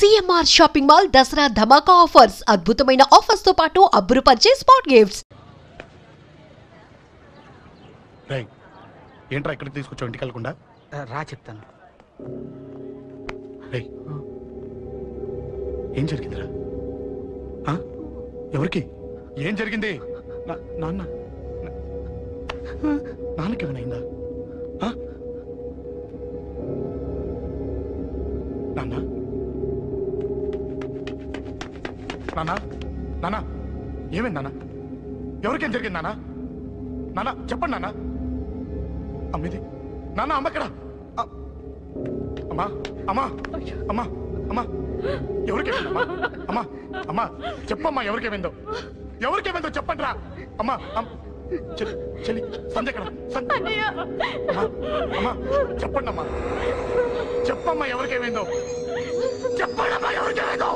CMR shopping mall Dasara ధమాకా offers. అద్భుతమైన offers తో పాటు అబ్బురుపరిచే స్పాట్ గిఫ్ట్స్. ఏంట్రా ఇక్కడికి తీసుకొచ్చావు ఇంటికి వెళ్ళకుండా? రా చెప్తాను. ఏం జరిగిందిరా? ఎవరికి ఏం జరిగింది? నాన్నకేమైనా నాన్న నాన్న నాన్న ఏమైంది నాన్న? ఎవరికేం జరిగింది నాన్న? నాన్న చెప్పండి నాన్న. అమ్మిది నాన్న అమ్మక్కడ అమ్మా అమ్మా అమ్మా అమ్మా ఎవరికేమైందమ్మా? అమ్మా అమ్మా చెప్పమ్మా ఎవరికేమైందో చెప్పండి రా. అమ్మా చెల్లి సంధ్యక్కడ అమ్మా అమ్మా చెప్పండి అమ్మా చెప్పమ్మా ఎవరికేమైందో చెప్పండి అమ్మా ఎవరికేమైందో.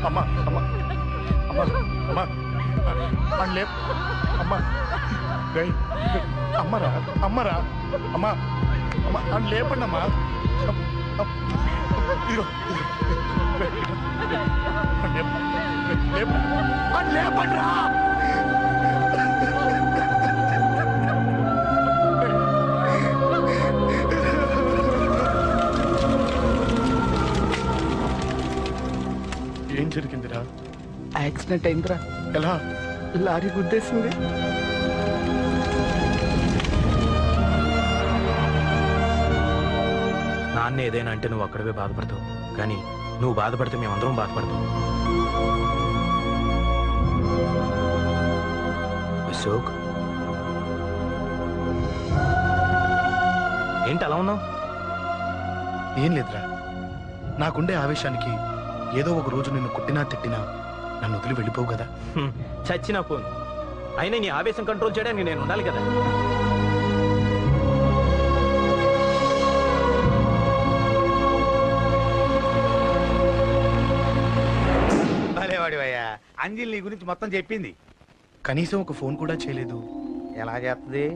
అమ్మా అమ్మా అమ్మా అమ్మా అండ్లే అమ్మా గై అమ్మరా అమ్మరా అమ్మా అమ్మా అని లేపండి అమ్మా. లేపండి రా. ఏం జరిగిందిరా? యాక్సిడెంట్ అయిందిరా. ఎలా? లారీ గుద్దేసింది. నాన్న ఏదైనా అంటే నువ్వు అక్కడవే బాధపడతావు, కానీ నువ్వు బాధపడితే మేమందరం బాధపడతాం. అశోక్ ఏంటి అలా ఉన్నావు? ఏం లేదురా, నాకుండే ఆవేశానికి ఏదో ఒక రోజు నిన్ను కొట్టినా తిట్టినా నన్ను వదిలి వెళ్ళిపోవు కదా. చచ్చినా పోను, అయినా నీ ఆవేశం కంట్రోల్ చేయడానికి నేను ఉండాలి కదా. భలేవాడివయ్యా, అంజలి నీ గురించి మొత్తం చెప్పింది. కనీసం ఒక ఫోన్ కూడా చేయలేదు. ఎలా చేస్తుంది?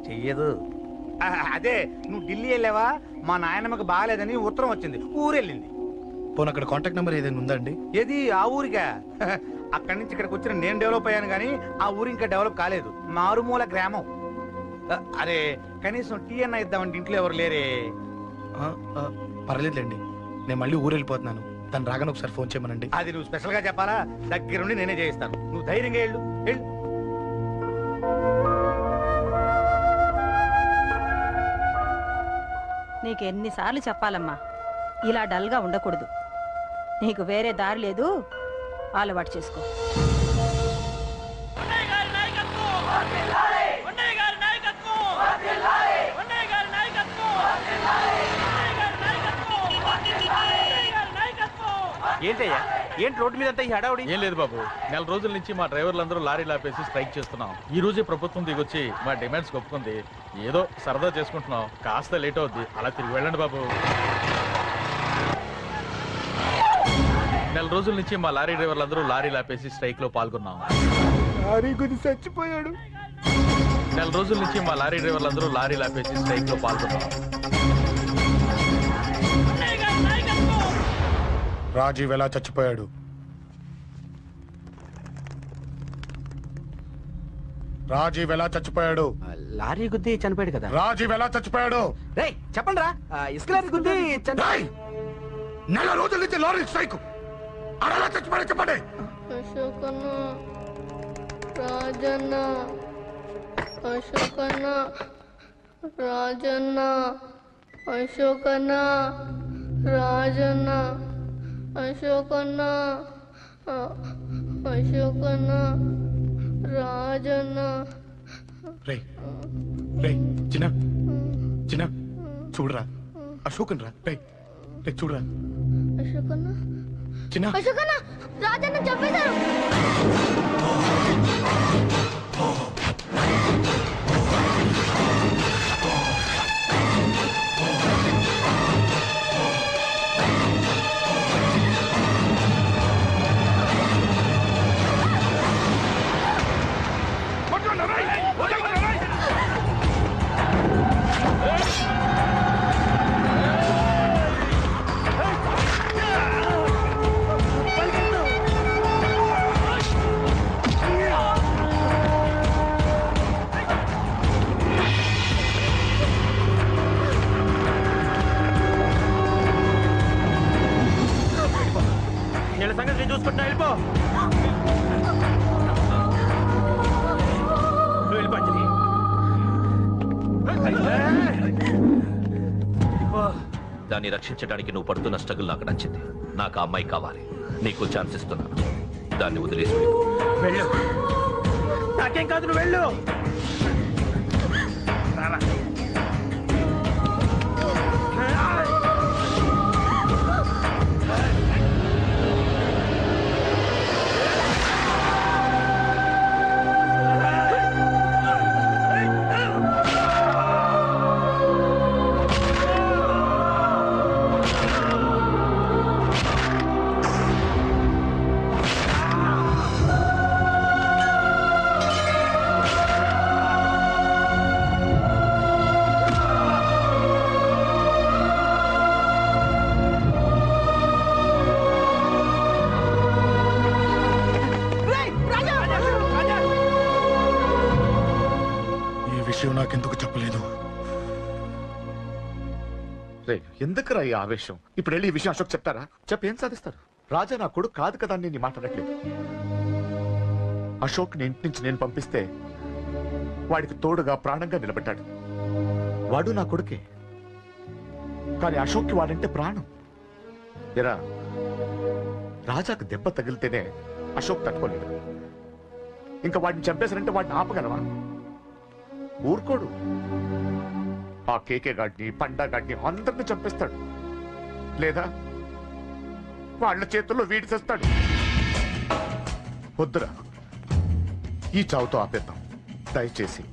చెయ్యదు. అదే నువ్వు ఢిల్లీ వెళ్ళావా, మా నాయనమ్మకి బాగాలేదని ఉత్తరం వచ్చింది, ఊరెళ్ళింది. పోనీ అక్కడ కాంటాక్ట్ నెంబర్ ఏదైనా ఉందా అండి? ఏది? ఆ ఊరికా? అక్కడి నుంచి ఇక్కడికి వచ్చిన నేను డెవలప్ అయ్యాను కానీ ఆ ఊరు ఇంకా డెవలప్ కాలేదు, మారుమూల గ్రామం. అరే కనీసం టీ అన్న ఇద్దామంటే ఇంట్లో ఎవరు లేరే. పర్లేదులేండి, నేను మళ్ళీ ఊరు వెళ్ళిపోతున్నాను. తను రాగానే ఒకసారి ఫోన్ చేయమనండి. అది నువ్వు స్పెషల్ గా చెప్పాలా? దగ్గరుండి నేనే చేయిస్తాను, నువ్వు ధైర్యంగా వెళ్ళు. వెళ్ళు. నీకు ఎన్నిసార్లు చెప్పాలమ్మా, ఇలా డల్గా ఉండకూడదు. నీకు వేరే దారి లేదు, అలవాటు చేసుకో. ఏంటయ్యా ఏంటి రోడ్డు మీద అంతా ఈ హడావుడి? ఏం లేదు బాబు, నెల రోజుల నుంచి మా డ్రైవర్లందరూ లారీలు ఆపేసి స్ట్రైక్ చేస్తున్నాం. ఈ రోజే ప్రభుత్వం దిగొచ్చి మా డిమాండ్స్ ఒప్పుకుంది. ఏదో సరదా చేసుకుంటున్నాం, కాస్త లేట్ అవుద్ది, అలా తిరిగి వెళ్ళండి బాబు. నెల రోజుల నుంచి మా లారీ డ్రైవర్లందరూ లారీలు ఆపేసి స్ట్రైక్ లో పాల్గొన్నాం. లారీ గుద్ది చచ్చిపోయాడు. నెల రోజుల నుంచి మా లారీ డ్రైవర్లందరూ లారీలు ఆపేసి స్ట్రైక్ లో పాల్గొన్నాం. రాజీవ్ ఎలా చచ్చిపోయాడు? రాజీవ్ ఎలా చచ్చిపోయాడు? లారీ గుద్ది చనిపోయాడు కదా. రాజీవ్ ఎలా చచ్చిపోయాడు? రేయ్ చెప్పండి రా, ఇసుక లారీ గుద్ది రేయ్! నెల రోజుల నుంచి లారీ స్ట్రైక్, అలా చచ్చిపోయాడు చెప్పండి. అశోకన్న, రాజన్న, అశోకన్న, రాజన్న, అశోకన్న, రాజన్న, అశోకన్న, అశోకన్న, రాజన్న. రేయ్ రేయ్ చిన్న చిన్న చూడరా, అశోకన్ రా. రేయ్ రేయ్ చూడరా. అశోకన్న, చిన్న అశోకన్న, రాజన్న చంపేశారు. వీళ్ళ సంగతి నేను చూసుకుంటున్నా. వెళ్ళిపో వెళ్ళిపో అంజలి. దాన్ని రక్షించడానికి నువ్వు పడుతున్న స్ట్రగుల్ నాకు నచ్చింది. నాకు ఆ అమ్మాయి కావాలి. నీకు ఛాన్స్ ఇస్తున్నాను, దాన్ని వదిలేసి వెళ్ళు. నాకేం కాదు, నువ్వు వెళ్ళు. నాకెందుకు చెప్పలేదు? ఎందుకురా ఈ ఆవేశం? ఇప్పుడు వెళ్ళి ఈ విషయం అశోక్ చెప్తారా? చెప్పి ఏం సాధిస్తారు? రాజా నా కొడుకు కాదు కదా అని నేను మాట్లాడట్లేదు. అశోక్ ని ఇంటి నుంచి నేను పంపిస్తే వాడికి తోడుగా ప్రాణంగా నిలబెట్టాడు. వాడు నా కొడుకే, కానీ అశోక్కి వాడంటే ప్రాణం. ఎరా, రాజాకు దెబ్బ తగిలితేనే అశోక్ తట్టుకోలేడు. ఇంకా వాడిని చంపేశారంటే వాడిని ఆపగలవా? ఊరుకోడు. ఆ కేకే గాడిని, పండా గాడిని అందరిని చంపేస్తాడు, లేదా వాళ్ళ చేతుల్లో వీడి చేస్తాడు. వద్దురా, ఈ చావుతో ఆపేద్దాం. దయచేసి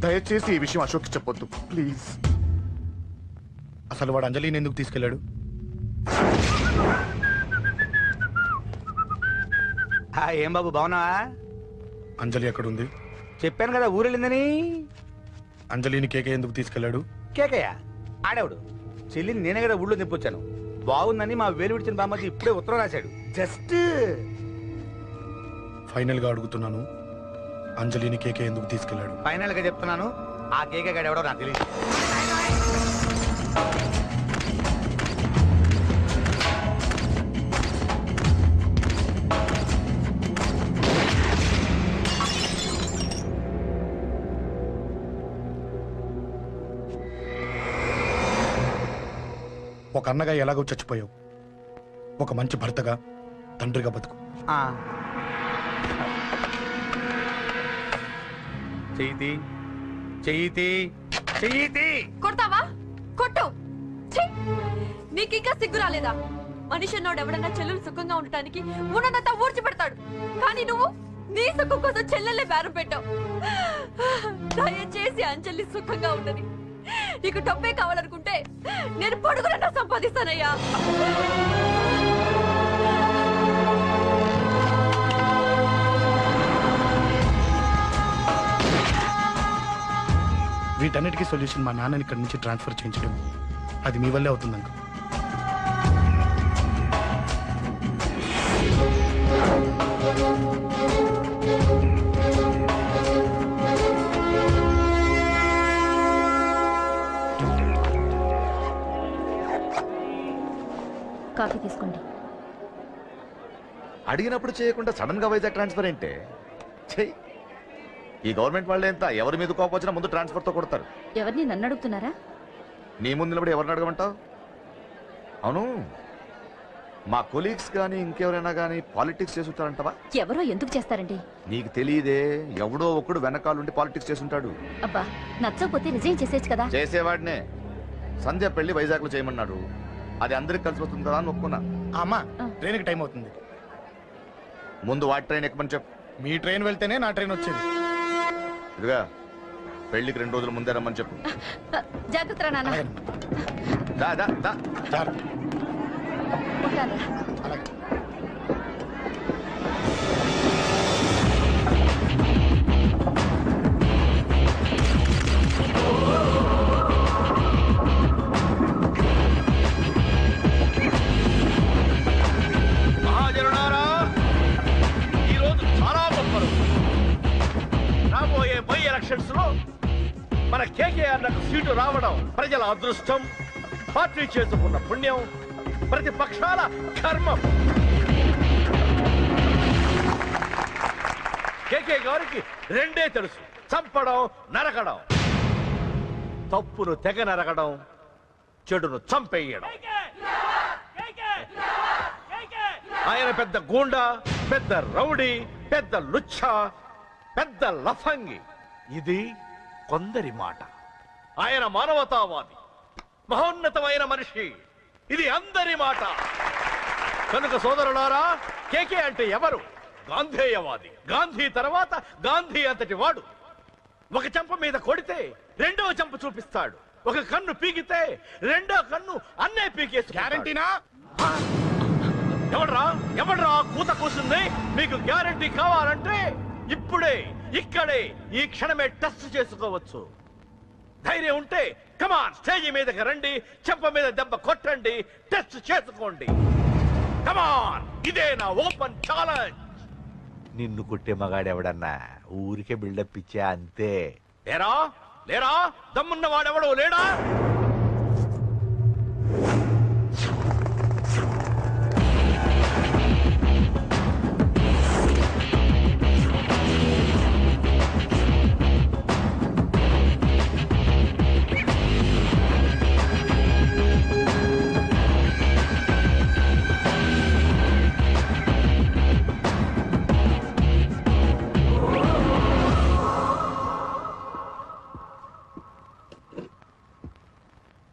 దయచేసి ఈ విషయం అశోక్కి చెప్పొద్దు ప్లీజ్. అసలు వాడు అంజలిని ఎందుకు తీసుకెళ్లాడు? ఏం బాబు బాగున్నావా? అంజలి ఎక్కడుంది? చెప్పాను కదా ఊరెళ్ళిందని. అంజలిని కేకే ఎందుకు తీసుకెళ్లాడు? కేకయ్య ఆడేవాడు. చెల్లిని నేనే కదా ఊళ్ళో నింపొచ్చాను. బాగుందని మా వేలు విడిచిన బామ్మకి ఇప్పుడే ఉత్తరం రాశాడు. జస్ట్ ఫైనల్ గా అడుగుతున్నాను, అంజలిని కేకే ఎందుకు తీసుకెళ్లాడు? ఫైనల్ గా చెప్తున్నాను, ఆ కేకే గాడు ఎవడో నాకు తెలియదు. ఒక అన్నగా ఎలాగో చచ్చిపోయావు, ఒక మంచి భర్తగా, తండ్రిగా బతుకు. చెయ్యితి చెయ్యితి చెయ్యితి. కొడతావా? కొట్టు. నీకింకా సిగ్గు రాలేదా? మనిషి అన్నోడు ఎవడన్నా చెల్లెలు సుఖంగా ఉండటానికి ఉన్నదంతా ఊడ్చిపెడతాడు. కానీ నువ్వు నీ సుఖం కోసం చెల్లెలే బేరం పెట్టావు. దయచేసి అంజలి సుఖంగా ఉండని. నీకు డబ్బే కావాలనుకుంటే నేను పొడుగునన్నా సంపాదిస్తానయ్యా. వీటన్నిటికీ సొల్యూషన్ మా నాన్నని ఇక్కడి నుంచి ట్రాన్స్ఫర్ చేయించడం. అది మీ వల్లే అవుతుంది అంకుల్. కాఫీ తీసుకోండి. అడిగినప్పుడు చేయకుండా సడన్ గా వైజాగ్ ట్రాన్స్ఫర్ ఏంటే? చెయ్యి. ఈ గవర్నమెంట్ వాళ్ళే ఎంత ఎవరి మీద కోపం వచ్చినా ముందు ట్రాన్స్ఫర్ తో కొడతారు. ఎవరిని నన్ను అడుగుతున్నారా? నీ ముందు నిలబడి ఎవరిని అడగమంటావు? అవును, మా కొలీగ్స్ కానీ ఇంకెవరైనా కానీ పాలిటిక్స్ చేస్తుంటారంటవా? ఎవరో ఎందుకు చేస్తారండి? నీకు తెలియదే, ఎవడో ఒకడు వెనకాలండి పాలిటిక్స్ చేస్తుంటాడు. అబ్బా, నచ్చకపోతే రిజైన్ చేసేచ్చు కదా. చేసేవాడినే. సంధ్య పెళ్లి వైజాగ్ లో చేయమన్నాడు. అది అందరికి కలిసి వస్తుంది కదా అని ఒప్పుకున్నా. అమ్మా, ట్రైన్కి టైం అవుతుంది. ముందు వాటి ట్రైన్ ఎక్కమని చెప్పు. మీ ట్రైన్ వెళ్తేనే నా ట్రైన్ వచ్చేది. ఇదిగా పెళ్లికి 2 రోజుల ముందే రమ్మని చెప్పు. జాగ్రత్త నాన్న. దా దా దా. అలాగే. మహాజనులారా, ఈరోజు చాలా గొప్ప రోజు. రాబోయే బై ఎలక్షన్స్ లో మన కేకేఆర్ నాకు సీటు రావడం ప్రజల అదృష్టం, పార్టీ చేసుకున్న పుణ్యం, ప్రతిపక్షాల కర్మం. కేకే గారికి రెండే తెలుసు: చంపడం, నరకడం. తప్పును తెగ నరకడం, చెడును చంపేయడం. ఆయన పెద్ద గూండా, పెద్ద రౌడీ, పెద్ద లుచ్చ, పెద్ద లఫంగి. ఇది కొందరి మాట. ఆయన మానవతావాది, మహోన్నతమైన మనిషి. ఇది అందరి మాట. కనుక సోదరులారా, కేకే అంటే ఎవరు? గాంధేయవాది. గాంధీ తర్వాత గాంధీ అంతటి వాడు. ఒక చెంప మీద కొడితే రెండవ చెంప చూపిస్తాడు. ఒక కన్ను పీకితే రెండో కన్ను అన్నే పీకేసి. గ్యారంటీనా? ఎవడ్రా కూత కూసింది? మీకు గ్యారంటీ కావాలంటే ఇప్పుడే, ఇక్కడే, ఈ క్షణమే టెస్ట్ చేసుకోవచ్చు. ధైర్యం ఉంటే కమాన్, స్టేజీ మీదకి రండి, చెంప మీద దెబ్బ కొట్టండి, టెస్ట్ చేసుకోండి. కమాన్, ఇదే నా ఓపెన్ ఛాలెంజ్. నిన్ను కొట్టే మగాడెవడన్నా ఊరికే బిల్డప్ ఇచ్చా అంతే. లేరా లేరా దమ్మున్న వాడెవడో లేడా?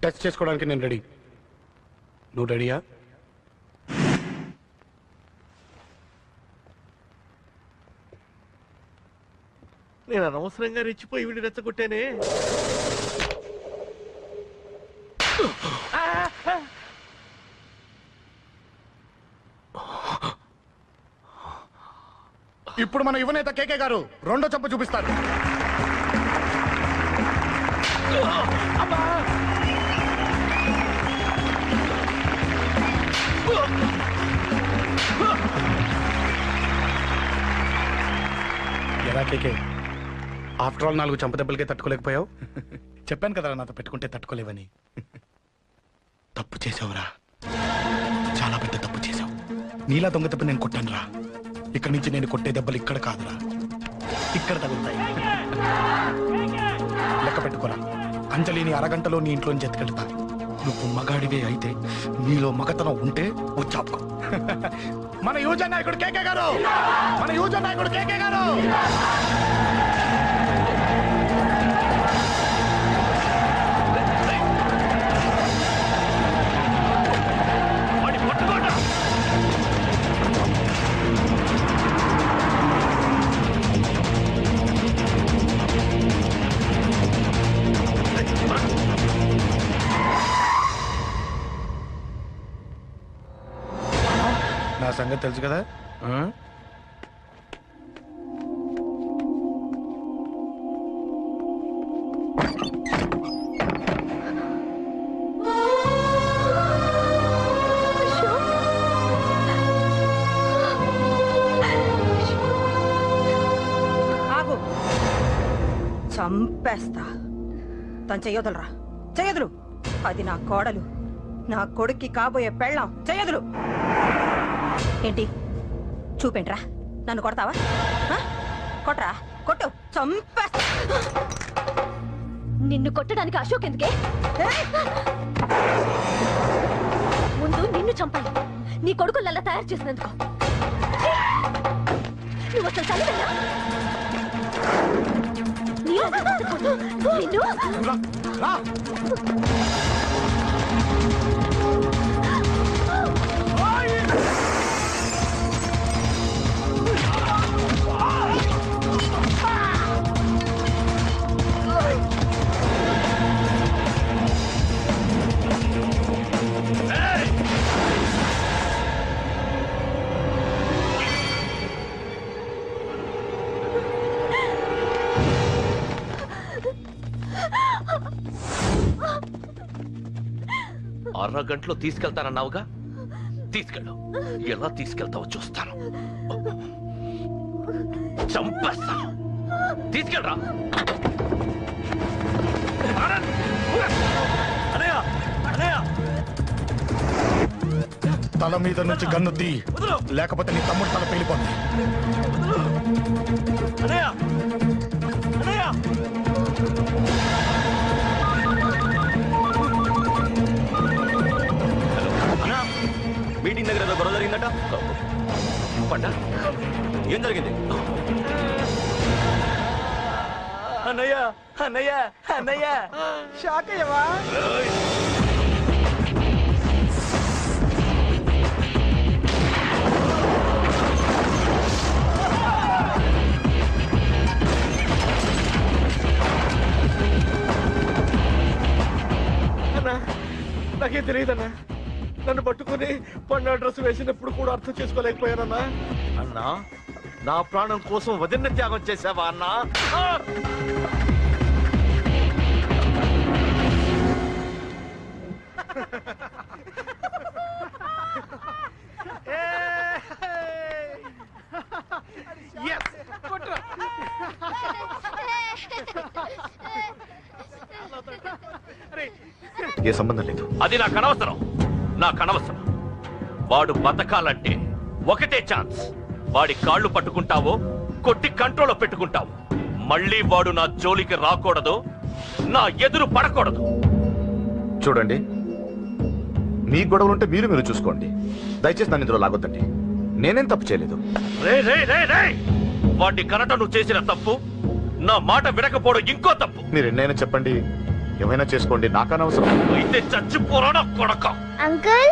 టచ్ చేసుకోవడానికి నేను రెడీ. నువ్వు రెడీయా? నేను అనవసరంగా రెచ్చిపోయి వీడిని రెచ్చగొట్టానే. ఇప్పుడు మన యువనేత కేకే గారు రెండో చెంప చూపిస్తారు. ఎలా కేకే, ఆఫ్టర్ ఆల్ 4 చంప దెబ్బలకే తట్టుకోలేకపోయావు? చెప్పాను కదా నాతో పెట్టుకుంటే తట్టుకోలేవని. తప్పు చేసావురా, చాలా పెద్ద తప్పు చేసావు. నీలా దొంగ దెబ్బ నేను కొట్టాను రా. ఇక్కడి నుంచి నేను కొట్టే దెబ్బలు ఇక్కడ కాదురా, ఇక్కడ తగులుతాయి. లెక్క పెట్టుకోరా, అంజలిని అరగంటలో నీ ఇంట్లోంచి ఎత్తుకెళ్తా. నువ్వు మగాడివే అయితే, నీలో మగతనం ఉంటే వచ్చాపుకో. మన యువజన నాయకుడు కేకే గారు, మన యువజన నాయకుడు కేకే గారు. వాడి పట్టుకోండి. సంగతి తెలుసు కదా. ఆగు, చంపేస్తా. తను చెయ్యొదలరా, చెయ్యదులు. అది నా కోడలు, నా కొడుక్కి కాబోయే పెళ్ళాం. చెయ్యదులు. ఏంటి చూపేంట్రా? నన్ను కొడతావా? కొట్రా, కొట్టు, చంపేస్తా. నిన్ను కొట్టడానికి అశోక్ ఎందుకే? ముందు నిన్ను చంపాలి, నీ కొడుకులల్లా తయారు చేసినందుకు. నువ్వు అసలు చదివేనా? నిన్ను అరగంటలో తీసుకెళ్తానన్నావుగా, తీసుకెళ్ళు. ఎలా తీసుకెళ్తావో చూస్తాను. చంపేస్తాను. తీసుకెళ్ళరా. తల మీద నుంచి గన్ను తీ, లేకపోతే నీ తమ్ముడు తల పేలిపోతుంది. మీటింగ్ దగ్గర ఏదో గొడవ జరిగిందట. పంట ఏం జరిగింది? అన్నయ్య అన్నయ్య అన్నయ్య షాక్ అయ్యవా? అన్నా నాకేం తెలియదన్నా. నన్ను పట్టుకుని పండు డ్రెస్ వేసినప్పుడు కూడా అర్థం చేసుకోలేకపోయానన్నా. అన్నా నా ప్రాణం కోసం వదిన త్యాగం చేసావా అన్నా? ఏ సంబంధం లేదు. అది నాకు అనవసరం, నాకు అనవసరం. వాడు బతకాలంటే ఒకటే ఛాన్స్. వాడి కాళ్ళు పట్టుకుంటావో కొట్టి కంట్రోల్లో పెట్టుకుంటావు. మళ్ళీ వాడు నా జోలికి రాకూడదు, నా ఎదురు పడకూడదు. చూడండి, మీ గొడవలుంటే మీరు చూసుకోండి. దయచేసి నన్ను ఇందులో లాగొద్దండి. నేనేం తప్పు చేయలేదు. వాడిని కనట నువ్వు చేసిన తప్పు, నా మాట వినకపోవడం ఇంకో తప్పు. మీరు ఎన్నైనా చెప్పండి, ఏమైనా చేసుకోండి, నాకనవసరం. అయితే చచ్చిపోరా నా కొడక. అంకుల్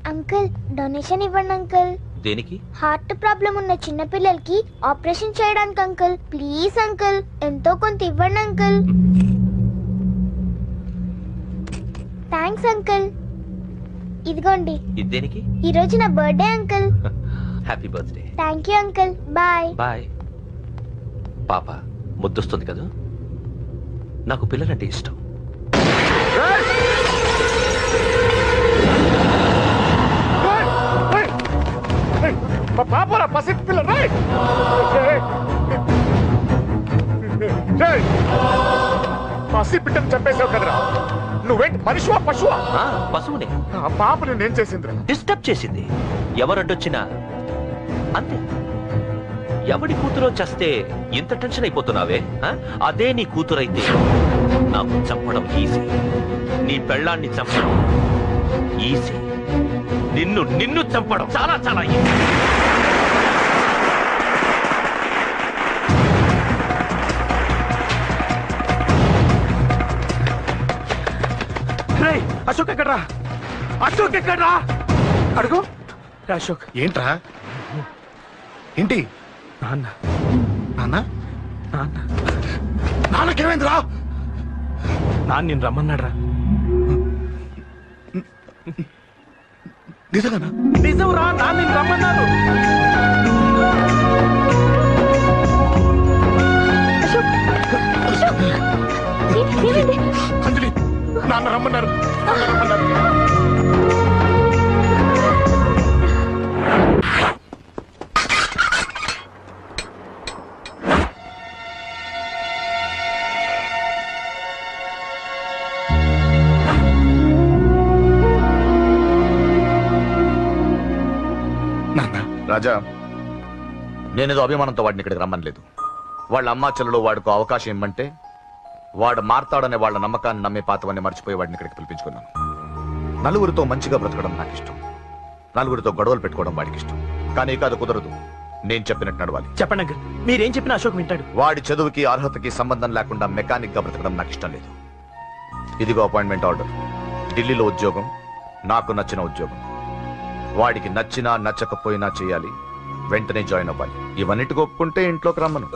అంకుల్ డొనేషన్ ఇవ్వండి అంకుల్. దేనికి? హార్ట్ ప్రాబ్లం ఉన్న చిన్న పిల్లలకి ఆపరేషన్ చేయడానికి అంకుల్. ప్లీజ్ అంకుల్, ఎంతో కొంత ఇవ్వండి అంకుల్. Thanks uncle. ఇదిగోండి. దేనికి? ఈ రోజు నా birthday uncle. Happy birthday. Thank you uncle. Bye bye. పాప ముద్దొస్తుంది కదా, నాకు పిల్లలంటే ఇష్టం. పాపరా పసి పిల్ల పసి బిడ్డను చంపేసావు కదరా. నువ్వేంటి మనిషివా పశువా? పశువునే. ఆ పాపని నేను చేసిందిరా. డిస్టర్బ్ చేసింది. ఎవరడ్డొచ్చినా అంతే. ఎవడి కూతురో చస్తే ఇంత టెన్షన్ అయిపోతున్నావే? అదే నీ కూతురైతే నాకు చంపడం ఈజీ, నీ పెళ్ళాన్ని చంపడం ఈజీ, నిన్ను చంపడం చాలా చాలా ఈజీ. అశోక్ ఎక్కడ్రా? అశోక్ ఎక్కడ్రా? అడుగు. అశోక్ ఏంట్రా? ఏంటి? నాన్న నాన్న నాన్న నాన్నకేమైందిరా? నాన్న నేను రమ్మన్నాడ్రా. నిజంగానా? నిజం రా, నాన్న నేను రమ్మన్నారు. అంజలి, నాన్న రమ్మన్నారు. రాజా, నేనేదో అభిమానంతో వాడిని ఇక్కడికి రమ్మనలేదు. వాళ్ళ అమ్మా చెల్లెలు వాడికి అవకాశం ఇమ్మంటే వాడు మారతాడనే వాళ్ళ నమ్మకాన్ని నమ్మే పాతవన్నీ మర్చిపోయి వాడిని ఇక్కడికి పిలిపించుకున్నాను. నలుగురితో మంచిగా బ్రతకడం నాకు ఇష్టం, నలుగురితో గొడవలు పెట్టుకోవడం వాడికి ఇష్టం. కానీ ఇక అది కుదరదు. నేను చెప్పినట్టు నడవాలి. చెప్పండి అంకుల్, మీరేం చెప్పినా అశోక్ వింటాడు. వాడి చదువుకి అర్హతకి సంబంధం లేకుండా మెకానిక్ గా బ్రతకడం నాకు ఇష్టం లేదు. ఇదిగో అపాయింట్మెంట్ ఆర్డర్. ఢిల్లీలో ఉద్యోగం, నాకు నచ్చిన ఉద్యోగం. వాడికి నచ్చినా నచ్చకపోయినా చేయాలి, వెంటనే జాయిన్ అవ్వాలి. ఇవన్నిటికి ఒప్పుకుంటే ఇంట్లోకి రమ్మను.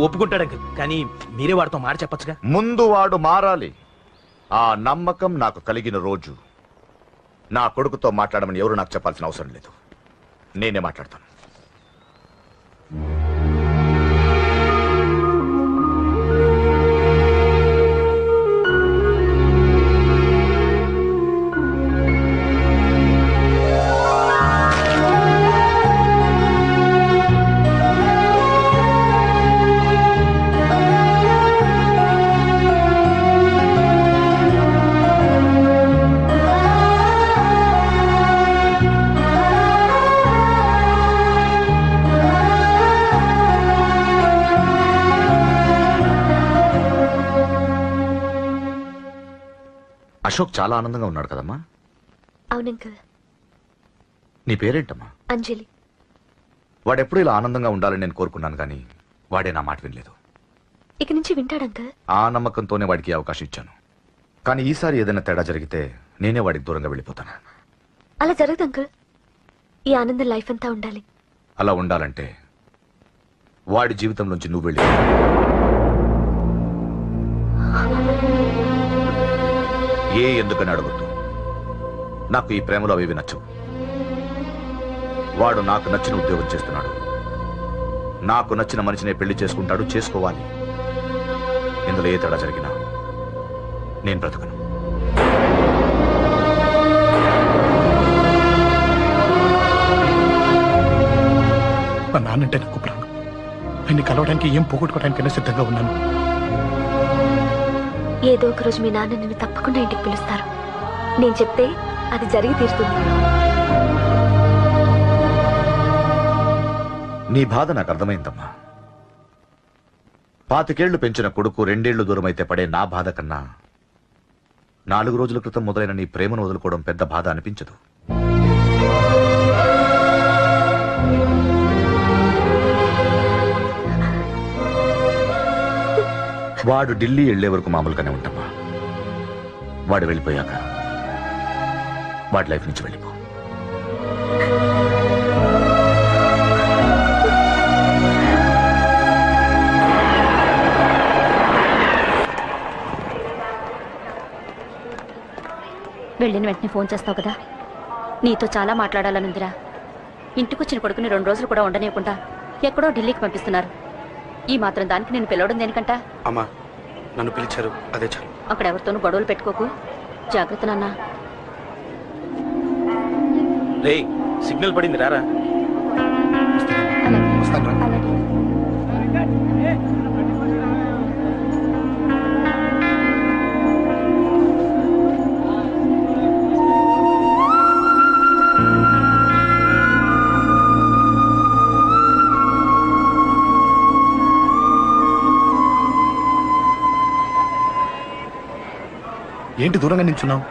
ఒప్పుకుంటాడు అంకుల్, కానీ మీరే వాడితో మాట చెప్పచ్చుగా. ముందు వాడు మారాలి. ఆ నమ్మకం నాకు కలిగిన రోజు నా కొడుకుతో మాట్లాడమని ఎవరు నాకు చెప్పాల్సిన అవసరం లేదు. నేనే మాట్లాడతాను. అశోక్ చాలా ఆనందంగా ఉన్నాడు కదమ్మా? అవునంకల్. నీ పేరేంటమ్మా? అంజలి. వాడెప్పుడు ఇలా ఆనందంగా ఉండాలని నేను కోరుకున్నాను, కానీ వాడే నా మాట వినలేదు. ఇక నుంచి వింటాడంకల్. ఆ నమ్మకంతోనే వాడికి అవకాశం ఇచ్చాను. కానీ ఈసారి ఏదైనా తేడా జరిగితే నేనే వాడికి దూరంగా వెళ్ళిపోతాను. అలా జరగదు అంకల్. ఈ ఆనందం లైఫ్ అంతా ఉండాలి. అలా ఉండాలంటే వాడి జీవితం నుంచి నువ్వు వెళ్ళి ఎందుకని అడగొద్దు. నాకు ఈ ప్రేమలో అవి నచ్చవు. వాడు నాకు నచ్చిన ఉద్యోగం చేస్తున్నాడు, నాకు నచ్చిన మనిషినే పెళ్లి చేసుకుంటాడు, చేసుకోవాలి. ఇందులో ఏ తేడా జరిగినా నేను బ్రతకను. మా నాన్నంటే నాకు ప్రాణం. ఆయన్ని కలవడానికి ఏం పోగొట్టుకోవడానికైనా సిద్ధంగా ఉన్నాను. ఏదో ఒక రోజు మీ నాన్న నిన్ను తప్పకుండా ఇంటికి పిలుస్తారు. నేను చెప్తే అది జరిగి తీరుతుంది. నీ బాధ నాకు అర్థమైందమ్మా. 25 ఏళ్లు పెంచిన కొడుకు 2 ఏళ్లు దూరం అయితే పడే నా బాధ కన్నా 4 రోజుల క్రితం మొదలైన నీ ప్రేమను వదులుకోవడం పెద్ద బాధ అనిపించదు. వాడు ఢిల్లీ వెళ్లే వరకు మామూలుగానే ఉంటామా. వాడు వెళ్ళిపోయాక వాడి లైఫ్ నుంచి వెళ్ళిపో. వెళ్ళిన వెంటనే ఫోన్ చేస్తావు కదా. నీతో చాలా మాట్లాడాలనుందిరా. ఇంటికొచ్చిన కొడుకుని 2 రోజులు కూడా ఉండనివ్వకుండా ఎక్కడో ఢిల్లీకి పంపిస్తున్నారు. ఈ మాత్రం దానికి నేను పిలవడం దేనికంట? అమ్మా, నన్ను పిలిచారు, అదే చాలు. అక్కడ ఎవరితోనూ గొడవలు పెట్టుకోకు. జాగ్రత్త నాన్న. రే, సిగ్నల్ పడింది, రారా. ఏంటి దూరంగా నించున్నావు?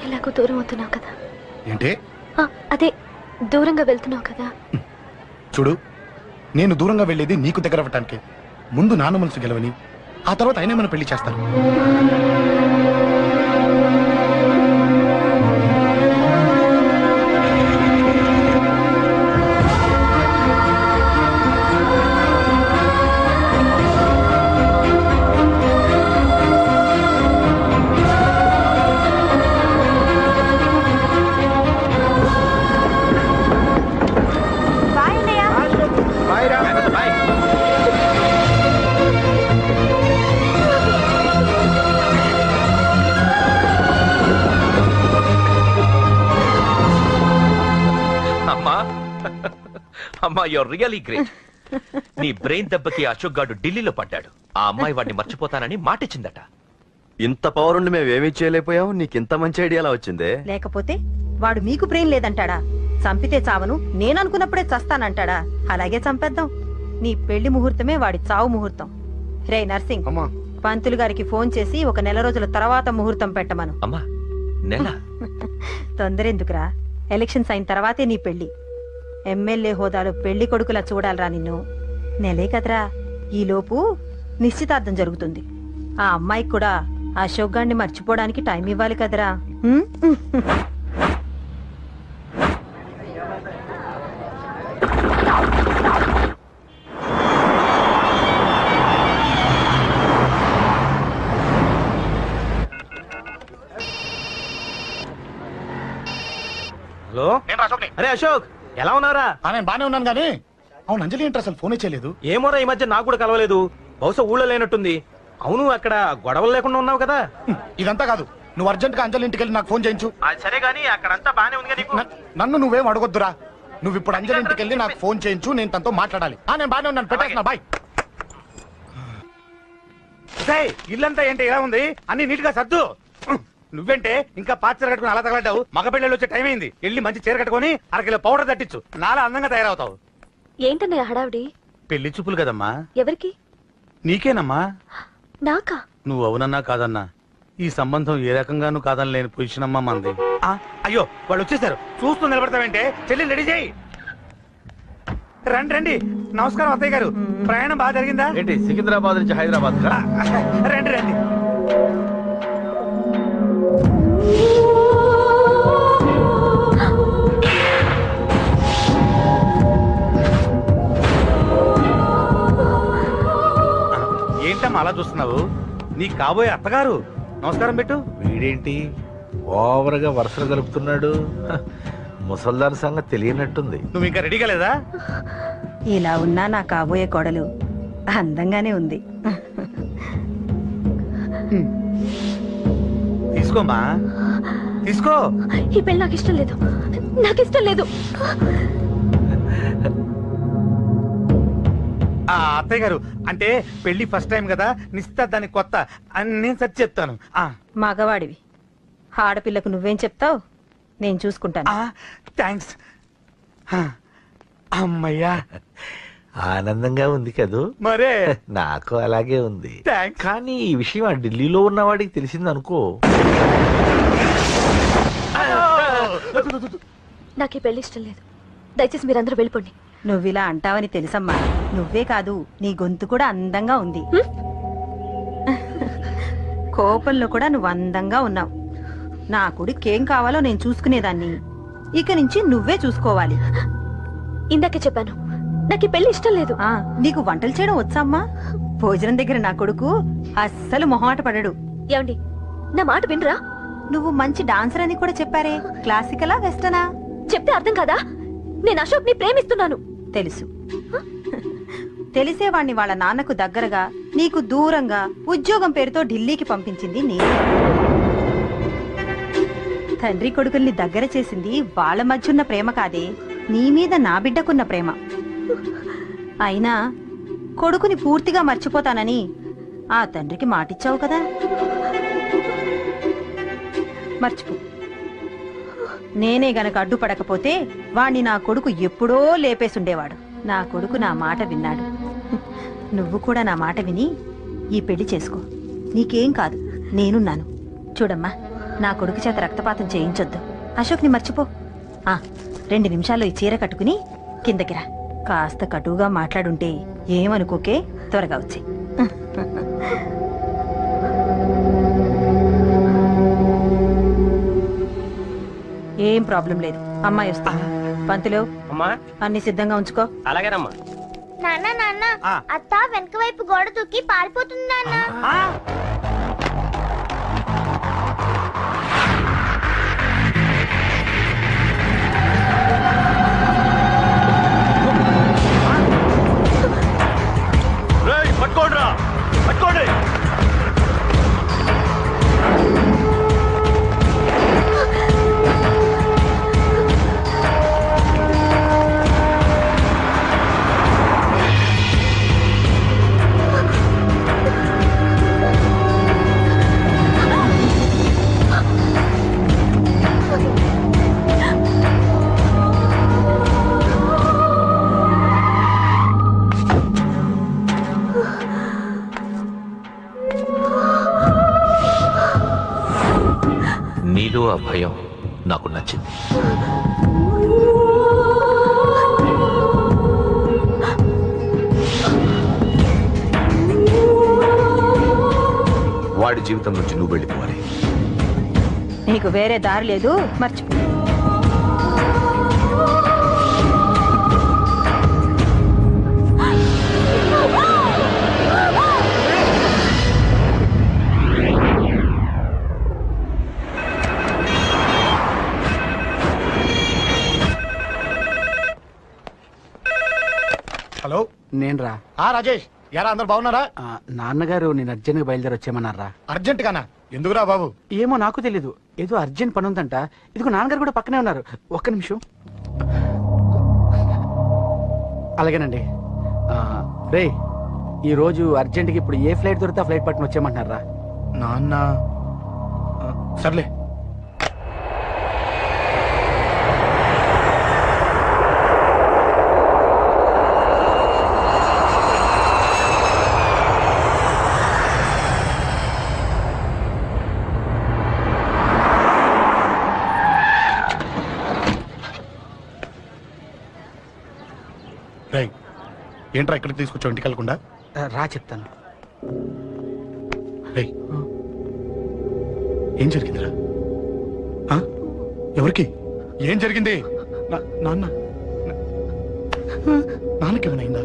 ఎలాగో దూరం అవుతున్నావు కదా. ఏంటి? అదే దూరంగా వెళ్తున్నావు కదా. చూడు, నేను దూరంగా వెళ్ళేది నీకు దగ్గర అవ్వటానికి. ముందు నాన్న మనసు గెలవని, ఆ తర్వాత అయినా మనం పెళ్లి చేస్తాను. అమ్మా అమ్మా యువర్ రియలీ గ్రేట్. నీ బ్రెయిన్ దెబ్బకి అశోక్ గాడు ఢిల్లీలో పడ్డాడు. ఆ అమ్మాయి వాడిని మర్చిపోతానని మాటిచ్చిందట. ఇంత పవర్ ఉండి మేమేమీ చేయలేకపోయావు. నీకింత మంచి ఐడియా ఎలా వచ్చిందే? లేకపోతే వాడు మీకు బ్రెయిన్ లేదంటాడా? చంపితే చావను, నేననుకున్నప్పుడే చస్తానంటాడా? అలాగే చంపేద్దాం. నీ పెళ్లి ముహూర్తమే వాడి చావు ముహూర్తం. రే నర్సింగ్, పంతులు గారికి ఫోన్ చేసి ఒక నెల రోజుల తర్వాత ముహూర్తం పెట్టమను. అమ్మా నెల? తొందరెందుకురా, ఎలక్షన్స్ అయిన తర్వాతే నీ పెళ్లి. ఎమ్మెల్యే హోదాలో పెళ్లి కొడుకులా చూడాలరా నిన్ను. నెలే కదరా, ఈలోపు నిశ్చితార్థం జరుగుతుంది. ఆ అమ్మాయికి కూడా అశోక్ గారిని మర్చిపోవడానికి టైం ఇవ్వాలి కదరా. హలో, అరే అశోక్, ఎలా ఉన్నారా? నేను బానే ఉన్నాను కానీ అవును అంజలి ఏంటి అసలు ఫోనే చేయలేదు? ఏమోరా, ఈ మధ్య నాకు కూడా కలవలేదు. బహుశా ఊళ్ళో లేనట్టుంది. అవును, అక్కడ గొడవలు లేకుండా ఉన్నావు కదా? ఇదంతా కాదు, నువ్వు అర్జెంట్ గా అంజలి ఇంటికి వెళ్ళి నాకు ఫోన్ చేయించు. సరే గానీ అక్కడంతా బానే ఉంది నీకు. నన్ను నువ్వేం అడగొద్దురా. నువ్వు ఇప్పుడు అంజలి ఇంటికి వెళ్ళి నాకు ఫోన్ చేయించు, నేను తనతో మాట్లాడాలి. నేను బానే ఉన్నాను, పెట్టేస్తున్నా, బాయ్. ఇల్లంతా ఏంటి ఇలా ఉంది? అన్ని నీట్ గా సర్దు. నువ్వేంటే ఇంకా పాత చీర కట్టుకుని అలా తగలడ్డావు? మగ పిల్లలు వచ్చే టైం అయింది. వెళ్ళి మంచి చీర కట్టుకుని అరకిలో పౌడర్ తట్టించు. నాలా అందంగా తయారవుతావు. ఏంటన్నయ్య హడావిడి? పెళ్లి చూపులు కదమ్మా. ఎవరికి? నీకేనమ్మా. నాకా? నువ్వు అవునన్నా కాదన్నా, ఈ సంబంధం ఏ రకంగానూ కాదని లేని పొజిషన్ అమ్మా మంది. అయ్యో వాళ్ళు వచ్చేసారు, చూస్తూ నిలబడతావేంటే? చెల్లి రెడీ చేయి. రండి రండి. నమస్కారం అత్తయ్య గారు, ప్రయాణం బాగా జరిగిందా? ఏంటి సికింద్రాబాద్ నుంచి హైదరాబాద్? రండి రండి. ఏంటమ్మా అలా చూస్తున్నావు? నీ కాబోయే అత్తగారు. నమస్కారం పెట్టు. వీడేంటి ఓవర్గా వరుసలు కలుపుతున్నాడు? ముసల్దాన్ సంగతి తెలియనట్టుంది. నువ్వు ఇంకా రెడీగా లేదా? ఇలా ఉన్నా నా కాబోయే కోడలు అందంగానే ఉంది. తీసుకోమ్మా, తీసుకో. ఈ పెళ్లి నాకు ఇష్టం లేదు, నాకు ఇష్టం లేదు. అత్తయ్య గారు, అంటే పెళ్లి ఫస్ట్ టైం కదా, నిశ్చితార్థానికి కొత్త అని నేను సరి చెప్తాను. మగవాడివి, ఆడపిల్లకు నువ్వేం చెప్తావు? నేను చూసుకుంటాను. థ్యాంక్స్. అమ్మయ్యా, ఆనందంగా ఉంది కదూ? మరే నాకు అలాగే ఉంది. థ్యాంక్స్. కానీ ఈ విషయం ఆ ఢిల్లీలో ఉన్నవాడికి తెలిసింది అనుకో. నాకు ఈ పెళ్లి ఇష్టం లేదు, దయచేసి మీరందరూ వెళ్ళిపోండి. నువ్విలా అంటావని తెలుసమ్మా. నువ్వే కాదు, నీ గొంతు కూడా అందంగా ఉంది. కోపంలో కూడా నువ్వు అందంగా ఉన్నావు. నా కొడుకేం కావాలో నేను చూసుకునేదాన్ని, ఇక నుంచి నువ్వే చూసుకోవాలి. ఇందాకే చెప్పాను, నాకు ఈ పెళ్లి ఇష్టం లేదు. నీకు వంటలు చేయడం వచ్చామ్మా? భోజనం దగ్గర నా కొడుకు అస్సలు మొహమాట పడడు. ఏమండి, నా మాట వినరా? నువ్వు మంచి డాన్సర్ అని కూడా చెప్పారే. క్లాసికలా వెస్టర్నా? చెప్తే అర్థం కాదా? నేను అశోక్ ని ప్రేమిస్తున్నాను. తెలుసు. తెలిసేవాణ్ణి వాళ్ళ నాన్నకు దగ్గరగా, నీకు దూరంగా ఉద్యోగం పేరుతో ఢిల్లీకి పంపించింది నేను. తండ్రి కొడుకుల్ని దగ్గర చేసింది వాళ్ళ మధ్యున్న ప్రేమ కాదే, నీ మీద నా బిడ్డకున్న ప్రేమ. అయినా కొడుకుని పూర్తిగా మర్చిపోతానని ఆ తండ్రికి మాటిచ్చావు కదా, మర్చిపో. నేనే గనక అడ్డుపడకపోతే వాణ్ణి నా కొడుకు ఎప్పుడో లేపేసుండేవాడు. నా కొడుకు నా మాట విన్నాడు. నువ్వు కూడా నా మాట విని ఈ పెళ్లి చేసుకో. నీకేం కాదు, నేనున్నాను. చూడమ్మా, నా కొడుకు చేత రక్తపాతం చేయించొద్దు. అశోక్ని మర్చిపో. 2 నిమిషాల్లో ఈ చీర కట్టుకుని కిందకిరా. కాస్త కటువుగా మాట్లాడుంటే ఏమనుకోకే, త్వరగా వచ్చి. ఏం ప్రాబ్లం లేదు, అమ్మాయి వస్తా. పంతులు, అన్ని సిద్ధంగా ఉంచుకో. అలాగేనమ్మా. నాన్న నాన్న, అత్త వెనక వైపు గోడ దూకి పారిపోతుంది నాన్న. పట్టుకోండి, పట్టుకోండి. భయం నాకు నచ్చింది. వాడి జీవితం నుంచి నువ్వు వెళ్ళిపోవాలి. నీకు వేరే దారి లేదు, మర్చిపో. హలో, నేను రా. రాజేష్, యారా అందరు బాగున్నారా? నాన్నగారు నేను అర్జెంట్గా బయలుదేరి వచ్చేయమన్నారా. అర్జెంట్ గానా? ఎందుకురా బాబు? ఏమో నాకు తెలీదు, ఏదో అర్జెంట్ పని ఉందంట. ఇదిగో నాన్నగారు కూడా పక్కనే ఉన్నారు. ఒక్క నిమిషం. అలాగేనండి. రే, ఈ రోజు అర్జెంట్కి ఇప్పుడు ఏ ఫ్లైట్ దొరికితే ఆ ఫ్లైట్ పట్టుకుని వచ్చేయమంటున్నారా. నాన్న సర్లే. రైట్, ఏంట్రా ఇక్కడికి తీసుకొచ్చావు ఇంటికి వెళ్ళకుండా? రా చెప్తాను. రేయ్, ఏం జరిగిందిరా? ఎవరికి ఏం జరిగింది? నాన్నకేమైనా